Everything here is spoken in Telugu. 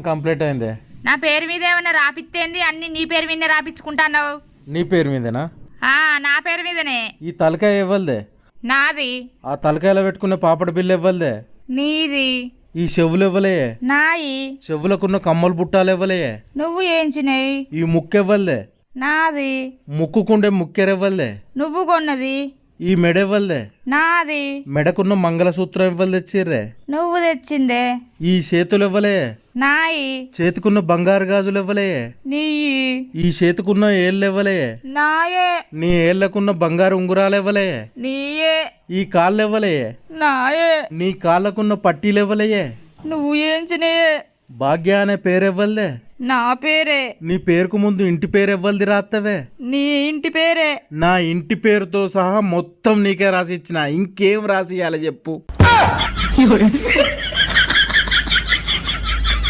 కంప్లీట్ అయింది. నా పేరు మీద ఏమన్నా రాపిత్తేంది? అన్ని నీ పేరు మీదనే రాపించుకుంటాన్నావు. నీ పేరు మీదేనా? నా పేరు మీదనే. ఈ తలకాయ ఇవ్వలదే? నాది. ఆ తలకాయలో పెట్టుకున్న పాపడ బిల్లు ఇవ్వలదే? నీది. ఈ చెవులు ఇవ్వలే? నాయి. చెవులకున్న కమ్మలు బుట్టాలు ఇవ్వలే? నువ్వు ఏంచినాయి. ఈ ముక్కు ఇవ్వలదే? నాది. ముక్కుకుండే ముక్కెరివ్వలే? నువ్వు కొన్నది. ఈ మెడ ఇవ్వలే? నాది. మెడకున్న మంగళసూత్రం ఇవ్వలు తెచ్చిర్రే? నువ్వు తెచ్చిందే. ఈ చేతులు ఇవ్వలే? నాయి. చేతికున్న బంగారు గాజులు ఇవ్వలే? నీ. ఈ చేతికున్న ఏళ్ళు ఇవ్వలే? నాయే. నీ ఏళ్లకున్న బంగారు ఉంగురాలు ఇవ్వలే? నీయే. ఈ కాళ్ళు ఇవ్వలే? నాయే. నీ కాళ్ళకున్న పట్టీలు ఇవ్వలే? నువ్వు ఏంచినాయే. భాగ్య అనే పేరు ఇవ్వలే? నా పేరే. నీ పేరుకు ముందు ఇంటి పేరు ఇవ్వలది రాత్తవే? నీ ఇంటి పేరే. నా ఇంటి పేరుతో సహా మొత్తం నీకే రాసి ఇచ్చిన. ఇంకేం రాసి ఇవ్వాలి చెప్పు?